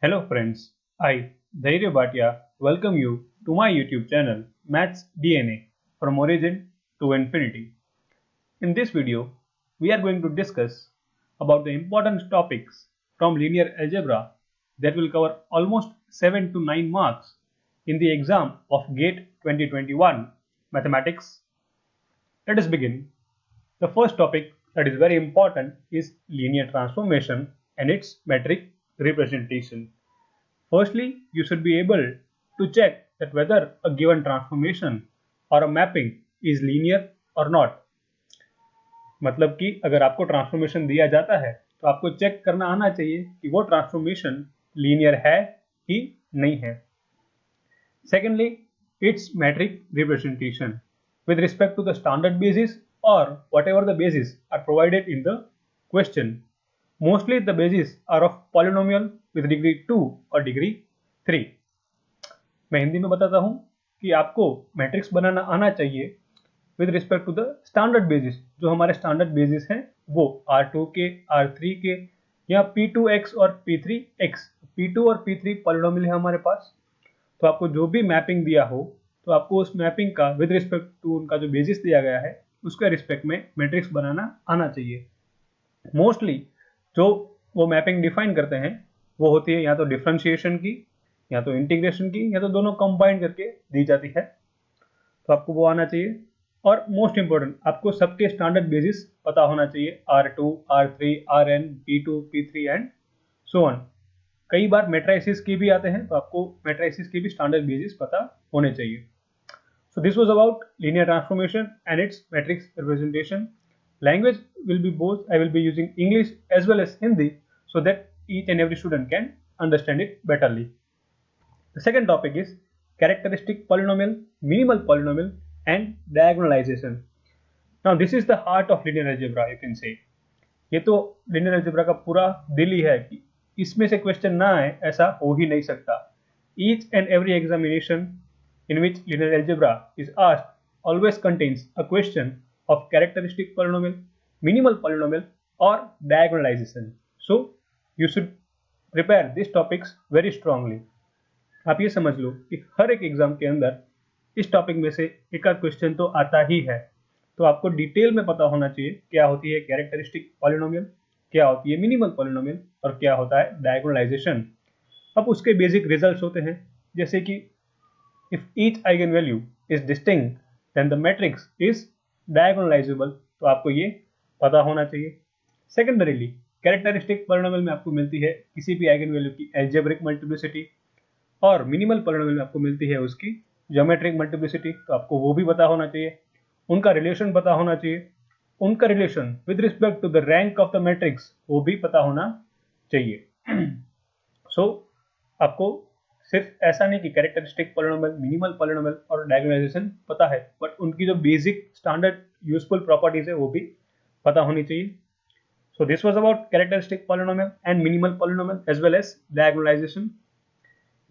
Hello friends, I, Dhairya Bhatia, welcome you to my YouTube channel Maths DNA from origin to infinity. In this video, we are going to discuss about the important topics from linear algebra that will cover almost 7 to 9 marks in the exam of GATE 2021 Mathematics. Let us begin. The first topic that is very important is linear transformation and its metric representation. Firstly, you should be able to check that whether a given transformation or a mapping is linear or not. मतलब कि अगर आपको transformation दिया जाता है तो आपको check करना आना चाहिए कि वो ट्रांसफॉर्मेशन लीनियर है कि नहीं है. Secondly, its metric representation with respect to the standard basis or whatever the basis are provided in the question. Mostly the bases are of polynomial with degree 2 or degree 3. मैं हिंदी में बताता हूँ कि आपको मैट्रिक्स बनाना आना चाहिए with respect to the standard basis. जो हमारे स्टैंडर्ड बेसिस हैं वो R2 के, R3 के या P2x और P3x. P2 और P3 पॉलिनोमियल है हमारे पास. तो आपको जो भी मैपिंग दिया हो तो आपको उस मैपिंग का विद रिस्पेक्ट टू उनका जो बेसिस दिया गया है उसके रिस्पेक्ट में मैट्रिक्स बनाना आना चाहिए. मोस्टली जो वो मैपिंग डिफाइन करते हैं वो होती है या तो डिफरेंशिएशन की या तो इंटीग्रेशन की या तो दोनों कंबाइन करके दी जाती है. तो आपको वो आना चाहिए. और मोस्ट इंपॉर्टेंट आपको सबके स्टैंडर्ड बेसिस पता होना चाहिए. R2, R3, Rn, P2, P3 and so on. कई बार मैट्रिसेस के भी आते हैं तो आपको मैट्रिसेस के भी स्टैंडर्ड बेसिस पता होने चाहिए. So this was about linear transformation and its matrix representation. Language will be both. I will be using English as well as Hindi so that each and every student can understand it betterly. The second topic is characteristic polynomial, minimal polynomial and diagonalization. Now this is the heart of linear algebra, you can say. ये तो linear algebra का पूरा दिल ही है कि इसमें से question ना आए ऐसा हो ही नहीं सकता. Each and every examination in which linear algebra is asked always contains a question of characteristic polynomial, minimal polynomial or diagonalization. So you should prepare these topics very strongly. आप ये समझ लो कि हर एक एग्जाम के अंदर इस टॉपिक में से एक आध क्वेश्चन तो आता ही है. तो आपको डिटेल में पता होना चाहिए क्या होती है कैरेक्टरिस्टिक पॉलिनोमियल, क्या होती है मिनिमल पॉलिनोमियल और क्या होता है डायगोनलाइजेशन. अब उसके बेसिक रिजल्ट्स होते हैं जैसे कि if each eigenvalue is distinct then the matrix is diagonalizable. तो आपको ये पता होना चाहिए. सेकेंडरीली कैरेक्टरिस्टिक पॉलिनोमियल में आपको मिलती है किसी भी आइगन की एल्जेब्रिक मल्टीप्लिसिटी और मिनिमल पॉलिनोमियल में आपको मिलती है उसकी ज्योमेट्रिक मल्टीप्लिसिटी. तो आपको वो भी पता होना चाहिए. उनका रिलेशन पता होना चाहिए. उनका relation with respect to the rank of the matrix वो भी पता होना चाहिए. सो आपको सिर्फ ऐसा नहीं कि कैरेक्टरिस्टिक पॉलिनोमियल, मिनिमल पॉलिनोमियल और डायगोनलाइजेशन पता है, बट उनकी जो बेसिक स्टैंडर्ड यूजफुल प्रॉपर्टीज है वो भी पता होनी चाहिए. So this was about characteristic polynomial and minimal polynomial as well as diagonalisation.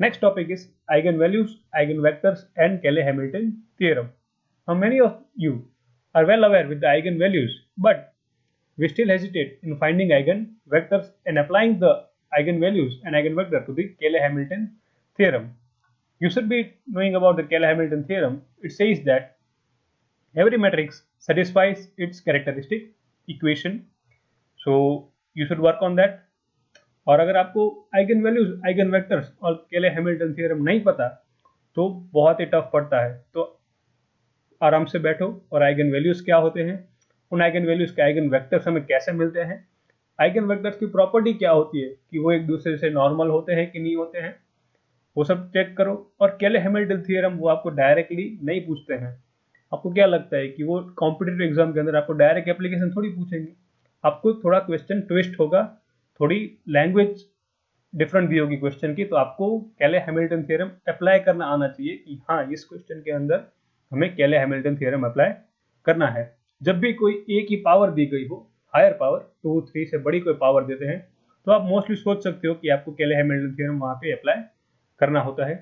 Next topic is eigenvalues, eigenvectors and Cayley-Hamilton theorem. Now many of you are well aware with the eigenvalues, but we still hesitate in finding eigenvectors and applying the eigenvalues and eigenvector to the Cayley-Hamilton theorem. You should be knowing about the Cayley-Hamilton theorem. It says that every matrix satisfies its characteristic equation. So you should work on that. और अगर आपको eigen values, eigen vectors और केले Hamilton theorem नहीं पता तो बहुत ही tough पड़ता है. तो आराम से बैठो और आइगन वैल्यूज क्या होते हैं, उन आइगन वैल्यूज के आइगन वेक्टर्स हमें कैसे मिलते हैं, आइगन वेक्टर्स की प्रॉपर्टी क्या होती है कि वो एक दूसरे से नॉर्मल होते हैं कि नहीं होते हैं, वो सब चेक करो. और केले हैमिल्टन थ्योरम वो आपको डायरेक्टली नहीं पूछते हैं. आपको क्या लगता है कि वो कॉम्पिटिटिव एग्जाम के अंदर आपको डायरेक्ट एप्लीकेशन थोड़ी पूछेंगे. आपको थोड़ा क्वेश्चन ट्विस्ट होगा, थोड़ी लैंग्वेज डिफरेंट भी होगी क्वेश्चन की. तो आपको केले हैमिल्टन थ्योरम अप्लाई करना आना चाहिए कि हाँ इस क्वेश्चन के अंदर हमें केले हैमिल्टन थ्योरम अप्लाई करना है. जब भी कोई ए की पावर दी गई हो, हायर पावर 2, 3 से बड़ी कोई पावर देते हैं तो आप मोस्टली सोच सकते हो कि आपको केले हैमिल्टन थ्योरम वहाँ पे अप्लाई करना होता है.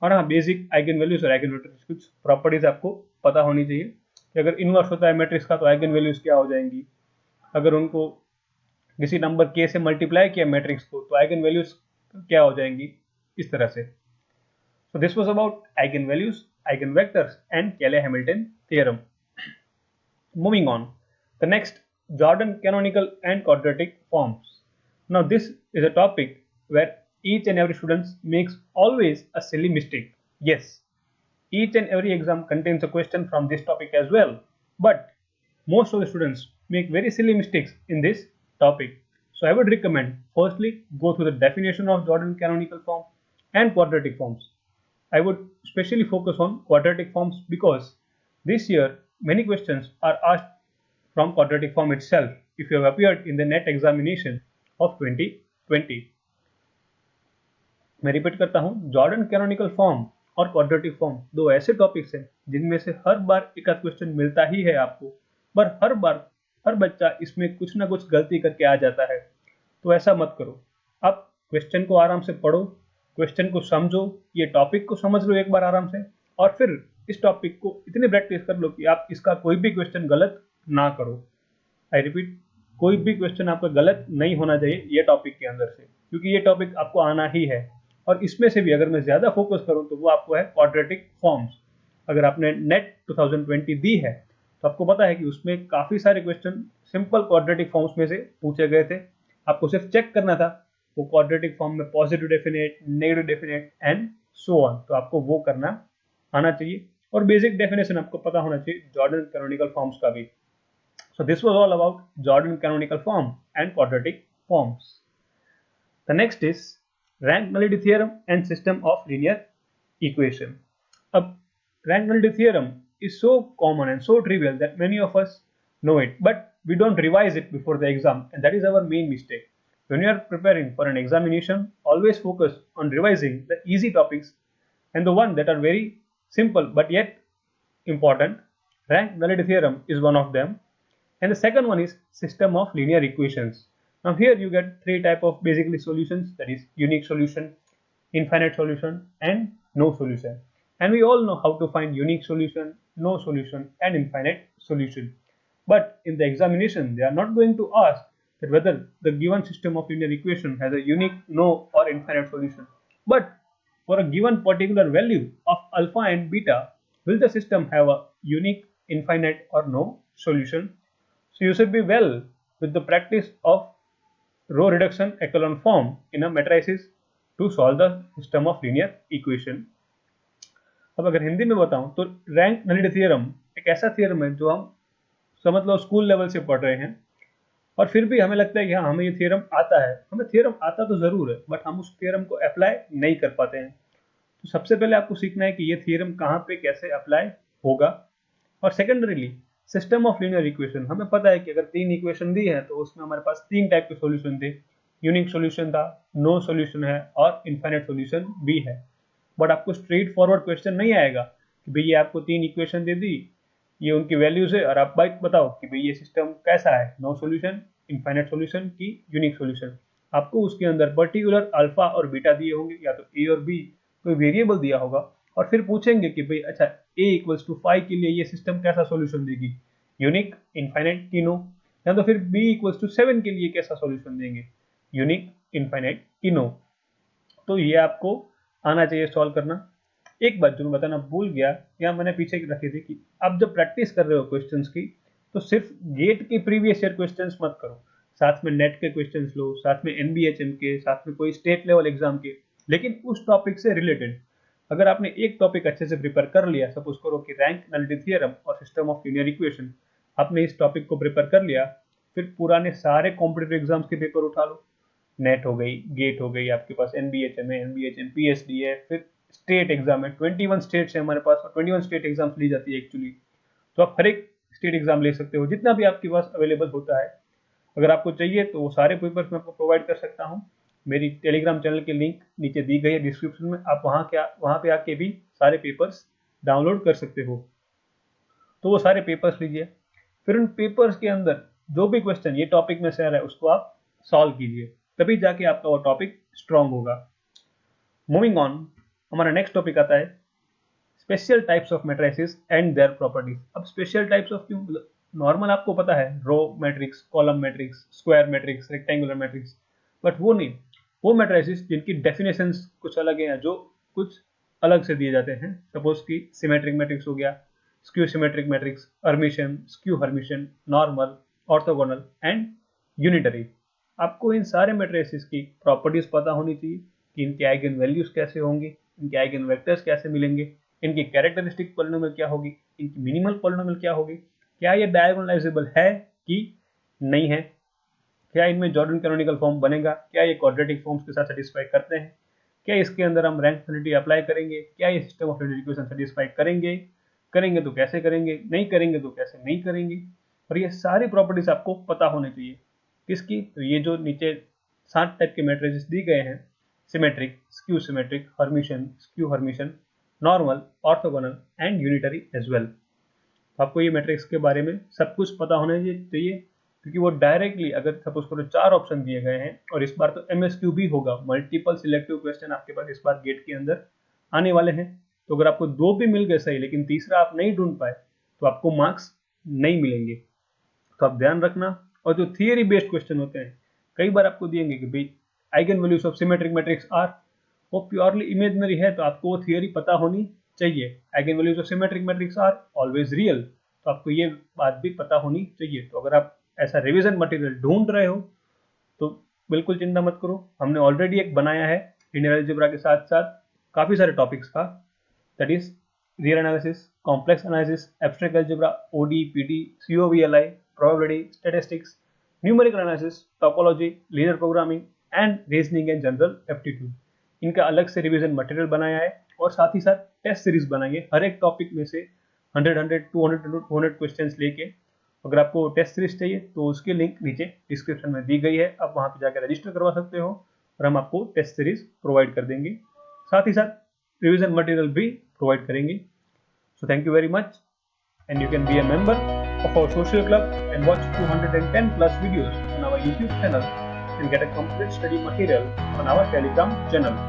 और हाँ बेसिक आइगन वैल्यूज और आइगन वेक्टर्स कुछ प्रॉपर्टीज आपको पता होनी चाहिए कि अगर इनवर्स होता है मैट्रिक्स का तो आइगन वैल्यूज क्या हो जाएंगी. अगर उनको किसी नंबर के से मल्टीप्लाई किया मैट्रिक्स को तो आइगन वैल्यूज क्या हो जाएंगी इस तरह से। So this was about eigenvalues, eigenvectors and Cayley-Hamilton theorem. Moving on, the next, Jordan canonical and quadratic forms. Now this is a topic where each and every student makes always a silly mistake. Yes, each and every exam contains a question from this topic as well, but most of the students make very silly mistakes in this topic. So I would recommend firstly go through the definition of Jordan canonical form and quadratic forms. I would specially focus on quadratic forms because this year many questions are asked from quadratic form itself if you have appeared in the NET examination of 2020. मैं repeat करता हूँ, Jordan canonical form और quadratic form दो ऐसे topics हैं जिनमें से हर बार एक आध क्वेश्चन मिलता ही है आपको, पर हर बार हर बच्चा इसमें कुछ ना कुछ गलती करके आ जाता है। तो ऐसा मत करो, आप क्वेश्चन को आराम से पढ़ो, क्वेश्चन को समझो, ये टॉपिक को समझ लो एक बार आराम से, और फिर इस टॉपिक को इतनी प्रैक्टिस कर लो कि आप इसका कोई भी क्वेश्चन गलत ना करो। आई रिपीट, कोई भी क्वेश्चन आपका गलत नहीं होना चाहिए ये टॉपिक के अंदर से, क्योंकि ये टॉपिक आपको आना ही है। और इसमें से भी अगर मैं ज़्यादा फोकस करूं तो वो आपको है क्वाड्रेटिक फॉर्म्स। अगर आपने नेट 2020 दी है तो आपको पता है कि उसमें काफ़ी सारे क्वेश्चन सिंपल क्वाड्रेटिक फॉर्म्स में से पूछे गए थे। आपको सिर्फ चेक करना था वो क्वाड्रेटिक फॉर्म में positive definite, negative definite and so on, तो आपको वो करना आना चाहिए। और बेसिक डेफिनेशन आपको पता होना चाहिए जॉर्डन कैनोनिकल फॉर्म्स का भी। So this was all about Jordan canonical form and quadratic forms. The next is rank nullity theorem and system of linear equation. अब rank nullity theorem is so common and so trivial that many of us know it, but we don't revise it before the exam, and that is our main mistake. When you are preparing for an examination, always focus on revising the easy topics and the ones that are very simple but yet important. Rank nullity theorem is one of them, and the second one is system of linear equations. Now here you get three type of basically solutions, that is unique solution, infinite solution and no solution. And we all know how to find unique solution, no solution and infinite solution. But in the examination they are not going to ask that whether the given system of linear equation has a unique, no or infinite solution, but for a given particular value of alpha and beta, will the system have a unique, infinite or no solution? So you should be well with the practice of row reduction echelon form in a matrices to solve the system of linear equation. अब अगर हिंदी में बताऊं तो rank nullity theorem एक ऐसा theorem है जो हम समझ लो स्कूल लेवल से पढ़ रहे हैं, और फिर भी हमें लगता है कि हाँ हमें ये थ्योरम आता है। हमें थ्योरम आता तो ज़रूर है, बट हम उस थ्योरम को अप्लाई नहीं कर पाते हैं। तो सबसे पहले आपको सीखना है कि ये थ्योरम कहाँ पे कैसे अप्लाई होगा। और सेकेंडरीली सिस्टम ऑफ लीनियर इक्वेशन, हमें पता है कि अगर तीन इक्वेशन दी है तो उसमें हमारे पास तीन टाइप के सॉल्यूशन थे, यूनिक सॉल्यूशन था, नो सॉल्यूशन है और इनफाइनाइट सॉल्यूशन भी है। बट आपको स्ट्रेट फॉरवर्ड क्वेश्चन नहीं आएगा कि भाई ये आपको तीन इक्वेशन दे दी, ये उनकी वैल्यूज है और आप बाइक बताओ कि भाई ये सिस्टम कैसा है, नो सॉल्यूशन, इनफाइनाइट सॉल्यूशन की यूनिक सॉल्यूशन। आपको उसके अंदर पर्टिकुलर अल्फा और बीटा दिए होंगे, या तो ए और बी कोई वेरिएबल दिया होगा, और फिर पूछेंगे कि भाई अच्छा a इक्वल्स टू 5 के लिए ये सिस्टम कैसा सॉल्यूशन देगी, यूनिक, इनफाइनाइट की नो, या तो फिर b इक्वल्स टू 7 के लिए कैसा सॉल्यूशन देंगे, यूनिक, इनफाइनाइट की नो। तो ये आपको आना चाहिए सॉल्व करना। एक बात जो मैं बताना भूल गया, या मैंने पीछे रखी थी, कि आप जब प्रैक्टिस कर रहे हो क्वेश्चंस की तो सिर्फ गेट के प्रीवियस ईयर क्वेश्चंस मत करो, साथ में नेट के क्वेश्चंस लो, साथ में एनबीएचएम के, साथ में कोई स्टेट लेवल एग्जाम के, लेकिन उस टॉपिक से रिलेटेड। अगर आपने एक टॉपिक अच्छे से प्रिपेयर कर लिया, सपोज करो कि रैंक नलिटी थ्योरम और सिस्टम ऑफ लीनियर इक्वेशन, आपने इस टॉपिक को प्रिपेयर कर लिया, फिर पुराने सारे कॉम्पिटेटिव एग्जाम्स के पेपर उठा लो, नेट हो गई, गेट हो गई, आपके पास एनबीएचएम है, एनबीएचएम पीएचडी है, फिर स्टेट एग्जाम है, 21 स्टेट्स है हमारे पास, और 21 स्टेट एग्जाम्स ली जाती है एक्चुअली। तो आप हर एक स्टेट एग्जाम ले सकते हो जितना भी आपके पास अवेलेबल होता है। अगर आपको चाहिए तो वो सारे पेपर्स मैं आपको प्रोवाइड कर सकता हूँ। मेरी टेलीग्राम चैनल की लिंक नीचे दी गई है डिस्क्रिप्शन में, आप वहाँ पे आके भी सारे पेपर्स डाउनलोड कर सकते हो। तो वो सारे पेपर्स लीजिए, फिर उन पेपर्स के अंदर जो भी क्वेश्चन ये टॉपिक में से आ रहा है उसको आप सॉल्व कीजिए, तभी जाके आपका वो टॉपिक स्ट्रांग होगा। मूविंग ऑन, हमारा नेक्स्ट टॉपिक आता है special types of matrices and their properties. अब स्पेशल टाइप्स ऑफ क्यों, नॉर्मल आपको पता है row matrix, column matrix, square matrix, rectangular matrix, but वो नहीं, वो मैट्रिसेस जिनकी डेफिनेशंस कुछ अलग है या जो कुछ अलग से दिए जाते हैं, सपोज कि सिमेट्रिक मैट्रिक्स हो गया, skew symmetric matrix, Hermitian, skew Hermitian, normal, orthogonal and unitary. आपको इन सारे मैट्रिसेस की प्रॉपर्टीज पता होनी चाहिए कि इनके आइगन वैल्यूज कैसे होंगे, इनके आइगन वेक्टर्स कैसे मिलेंगे, इनकी कैरेक्टरिस्टिक पॉलिनोमियल क्या होगी, इनकी मिनिमल पॉलिनोमियल क्या होगी, क्या ये डायगोनलाइजेबल है कि नहीं है, क्या इनमें जॉर्डन कैनोनिकल फॉर्म बनेगा, क्या ये क्वाड्रेटिक फॉर्म्स के साथ सेटिस्फाई करते हैं, क्या इसके अंदर हम रैंक फिनिटी अप्लाई करेंगे, क्या ये system of linear equation satisfy करेंगे तो कैसे करेंगे, नहीं करेंगे तो कैसे नहीं करेंगे। और ये सारी प्रॉपर्टीज आपको पता होनी चाहिए किसकी, तो ये जो नीचे 7 टाइप के मैट्रिसेस दी गए हैं, symmetric, skew symmetric, Hermitian, skew Hermitian, normal, orthogonal and unitary as well. तो आपको ये मैट्रिक्स के बारे में सब कुछ पता होना चाहिए, क्योंकि वो डायरेक्टली अगर सपोज करो 4 ऑप्शन दिए गए हैं और इस बार तो MSQ भी होगा, मल्टीपल सिलेक्टिव क्वेश्चन आपके पास इस बार गेट के अंदर आने वाले हैं, तो अगर आपको 2 भी मिल गए सही लेकिन तीसरा आप नहीं ढूंढ पाए तो आपको मार्क्स नहीं मिलेंगे। तो आप ध्यान रखना। और जो थियरी बेस्ड क्वेश्चन होते हैं, कई बार आपको दिएंगे कि भाई eigen values of symmetric matrix are, वो प्योरली इमेजिनरी है तो आपको वो थियरी पता होनी चाहिए। Eigen values of symmetric matrix are always real, तो आपको ये बात भी पता होनी चाहिए। तो अगर आप ऐसा रिवीजन मटेरियल ढूंढ रहे हो तो बिल्कुल चिंता मत करो, हमने ऑलरेडी एक बनाया है लिनियर अलजेब्रा के साथ साथ काफी सारे टॉपिक्स का, that is real analysis, complex analysis, abstract algebra, OD, PD, COVLI, probability, statistics, numerical analysis, topology, linear programming and reasoning and general aptitude. इनका अलग से रिवीजन मटेरियल बनाया है और साथ ही साथ टेस्ट सीरीज बनाई है, हर एक टॉपिक में से 100, 200 क्वेश्चंस लेके। अगर आपको टेस्ट सीरीज चाहिए तो उसकी लिंक नीचे डिस्क्रिप्शन में दी गई है, आप वहां पे जाकर रजिस्टर करवा सकते हो और हम आपको टेस्ट सीरीज प्रोवाइड कर देंगे, साथ ही साथ रिवीजन मटेरियल भी प्रोवाइड करेंगे। So thank you very much and you can be a member of our social club and watch 210 plus videos on our YouTube channel and get a complete study material on our Telegram channel.